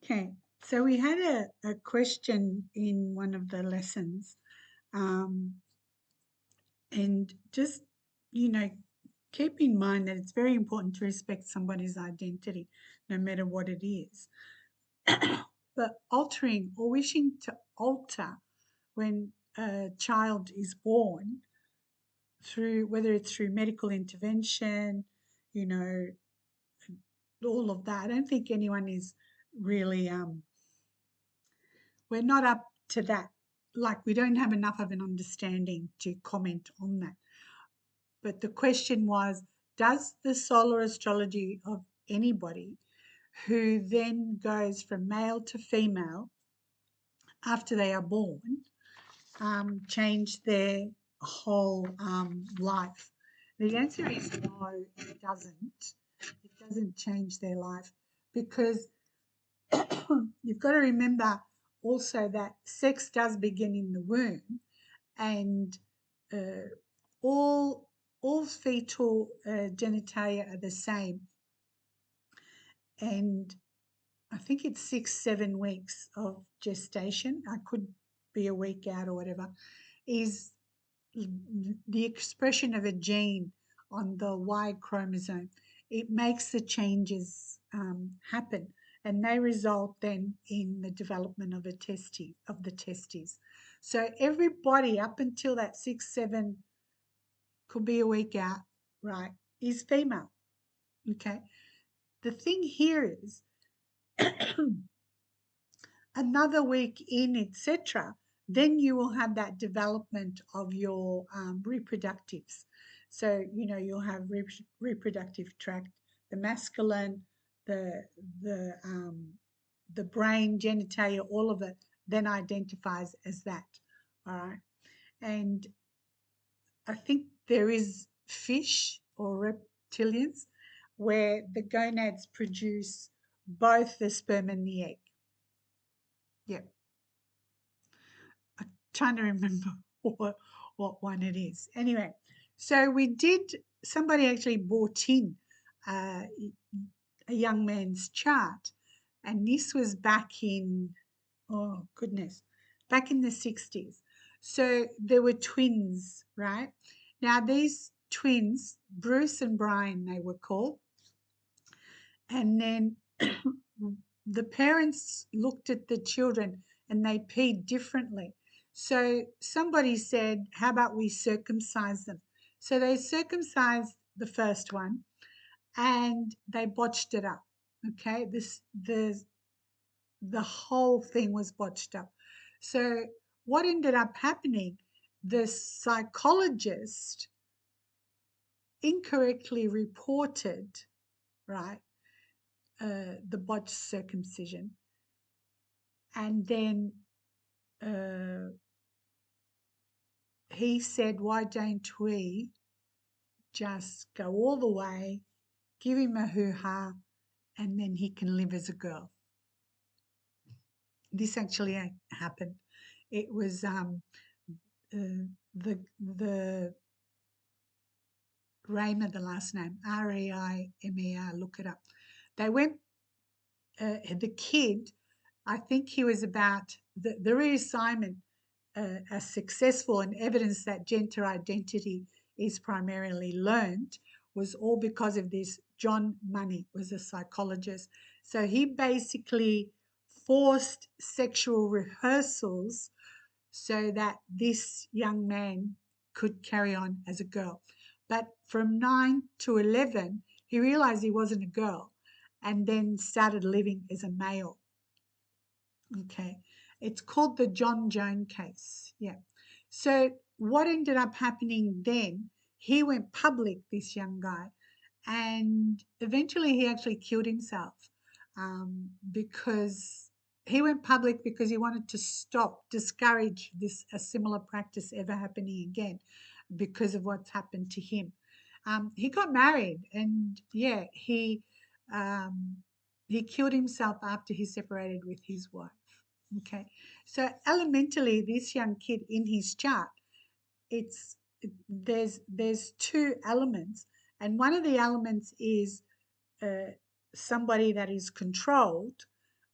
Okay, so we had a question in one of the lessons, um, and just, you know, keep in mind that it's very important to respect somebody's identity, no matter what it is. But altering or wishing to alter when a child is born through, whether it's through medical intervention, you know, all of that, I don't think anyone is really we're not up to that. Like, we don't have enough of an understanding to comment on that. But the question was, does the solar astrology of anybody who then goes from male to female after they are born change their whole life? The answer is no, it doesn't. It doesn't change their life because you've got to remember also that sex does begin in the womb, and uh, all fetal genitalia are the same, and I think it's 6-7 weeks of gestation. I could be a week out or whatever. Is the expression of a gene on the Y chromosome. It makes the changes happen, and they result then in the development of the testes. So everybody up until that 6-7, could be a week out, right, is female. Okay. The thing here is another week in, etc., then you will have that development of your reproductives. So, you'll have reproductive tract, the masculine, the the um, the brain, genitalia, all of it then identifies as that. All right, and I think there is fish or reptilians where the gonads produce both the sperm and the egg. Yeah, trying to remember what one it is. Anyway, so somebody actually bought in uh, a young man's chart, and this was back in, oh goodness, back in the 60s. So there were twins, right? Now, these twins, Bruce and Brian, they were called, and then the parents looked at the children and they peed differently. So somebody said, how about we circumcise them? So they circumcised the first one and they botched it up. Okay, the whole thing was botched up. So what ended up happening? The psychologist incorrectly reported, right, the botched circumcision, and then he said, why don't we just go all the way, give him a hoo-ha, and then he can live as a girl. This actually happened. It was the Raymer, the last name, Reimer, look it up. They went, the kid, I think he was about, the reassignment as successful and evidence that gender identity is primarily learned was all because of this. John Money was a psychologist. So he basically forced sexual rehearsals so that this young man could carry on as a girl. But from 9 to 11, he realized he wasn't a girl and then started living as a male. Okay. It's called the John Joan case. Yeah. So what ended up happening then, he went public, this young guy, and eventually he actually killed himself because he went public because he wanted to discourage a similar practice ever happening again because of what's happened to him. He got married, and yeah, he killed himself after he separated with his wife. Okay, so elementally, this young kid in his chart, there's two elements, and one of the elements is somebody that is controlled,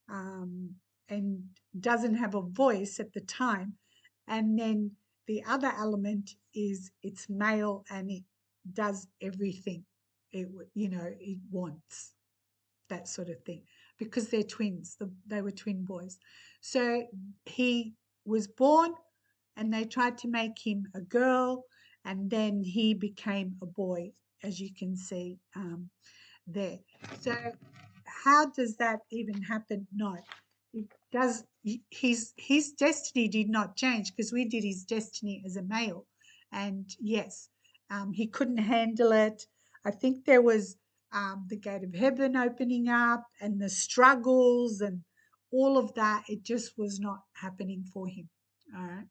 and doesn't have a voice at the time. And then the other element is it's male and it does everything it wants, that sort of thing, because they're twins. They were twin boys. So he was born and they tried to make him a girl, and then he became a boy, as you can see there. So how does that even happen? No, it does. His destiny did not change because we did his destiny as a male, and yes, he couldn't handle it. I think there was the gate of heaven opening up and the struggles and all of that. It just was not happening for him. All right.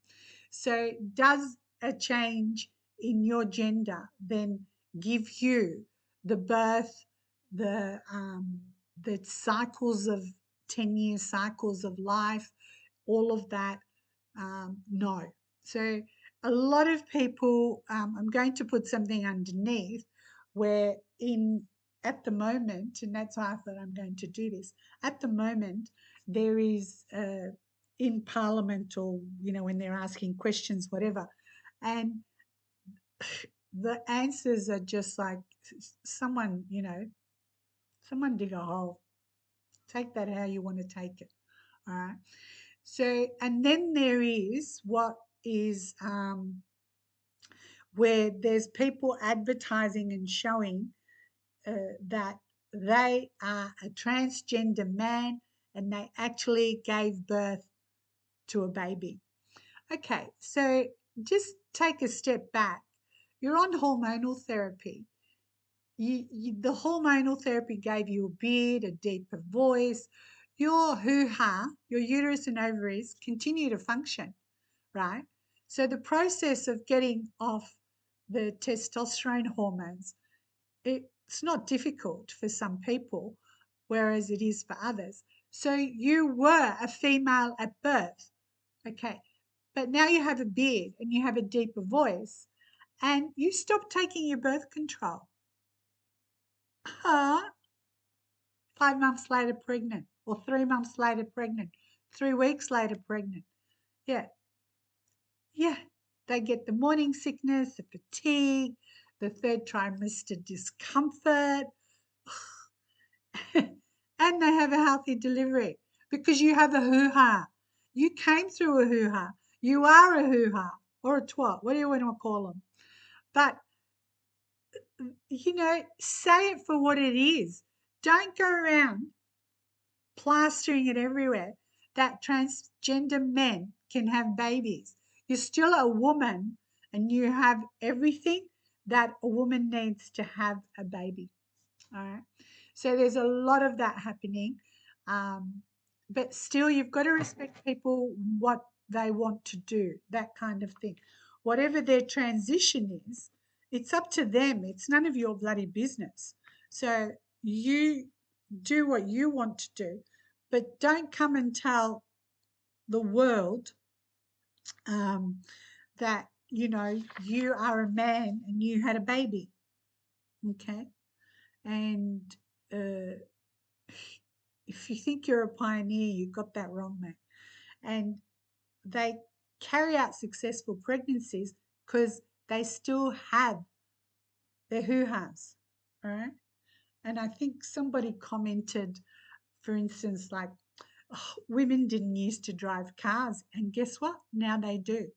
So does a change in your gender then give you the birth, the cycles of 10-year cycles of life, all of that? No. So a lot of people, I'm going to put something underneath where at the moment, and that's why I thought I'm going to do this. At the moment, there is in Parliament, or when they're asking questions, whatever, and the answers are just like someone, someone dig a hole. Take that how you want to take it. All right. So, and then there is what is where there's people advertising and showing that they are a transgender man and they actually gave birth to a baby. Okay, so just take a step back. You're on hormonal therapy. The hormonal therapy gave you a beard, a deeper voice. Your hoo-ha, your uterus and ovaries continue to function, right? So the process of getting off the testosterone hormones, it's not difficult for some people, whereas it is for others. So you were a female at birth, okay, but now you have a beard and you have a deeper voice and you stop taking your birth control. Huh? 5 months later, pregnant, or 3 months later, pregnant, 3 weeks later, pregnant. Yeah, yeah. They get the morning sickness, the fatigue, the third trimester discomfort, and they have a healthy delivery because you have a hoo-ha. You came through a hoo-ha. You are a hoo-ha or a twat, what do you want to call them? But, say it for what it is. Don't go around plastering it everywhere that transgender men can have babies. You're still a woman and you have everything that a woman needs to have a baby. All right. So there's a lot of that happening. But still, you've got to respect people, what they want to do, that kind of thing. Whatever their transition is, it's up to them. It's none of your bloody business. So you do what you want to do, but don't come and tell the world that, you are a man and you had a baby. Okay. And if you think you're a pioneer, you got that wrong, mate. And they carry out successful pregnancies because they still have their hoo-has, all right? And I think somebody commented, for instance, like, oh, women didn't used to drive cars, and guess what? Now they do.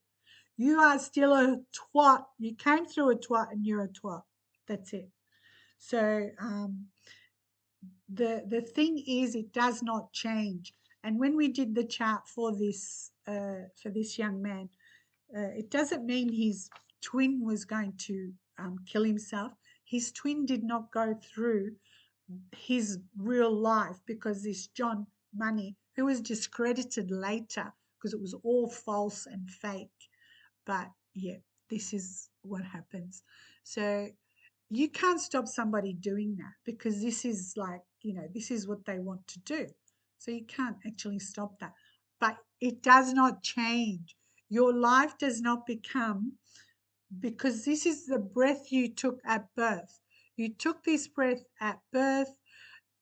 You are still a twat. You came through a twat and you're a twat. That's it. So the thing is, it does not change. And when we did the chart for this young man, it doesn't mean his twin was going to kill himself. His twin did not go through his real life because this John Money, who was discredited later because it was all false and fake. But yeah, this is what happens. So you can't stop somebody doing that because this is like, this is what they want to do. So you can't actually stop that. But it does not change. Your life does not become, because this is the breath you took at birth. You took this breath at birth.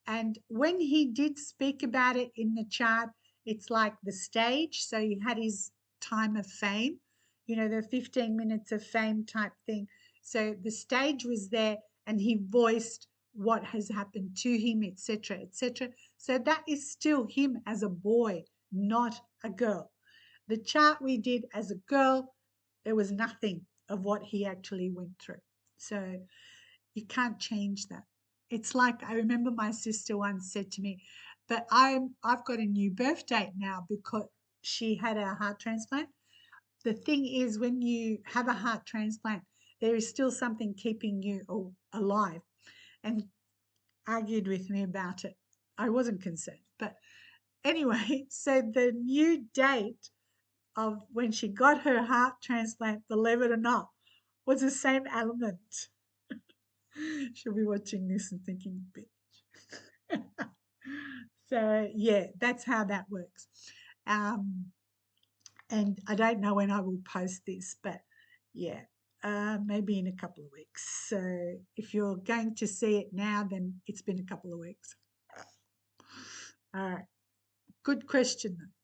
And when he did speak about it in the chart, it's like the stage. So he had his time of fame, the 15 minutes of fame type thing. So the stage was there and he voiced what has happened to him, etc., etc. So that is still him as a boy, not a girl. The chart we did as a girl, there was nothing of what he actually went through. So you can't change that. It's like I remember my sister once said to me, "But I've got a new birth date now because she had a heart transplant." The thing is, when you have a heart transplant, there is still something keeping you alive, and argued with me about it. I wasn't concerned, but anyway, so the new date of when she got her heart transplant, believe it or not, was the same element. She'll be watching this and thinking, bitch. So, yeah, that's how that works. Um, and I don't know when I will post this, but yeah, maybe in a couple of weeks. So, if you're going to see it now, then it's been a couple of weeks. All right. Good question, though.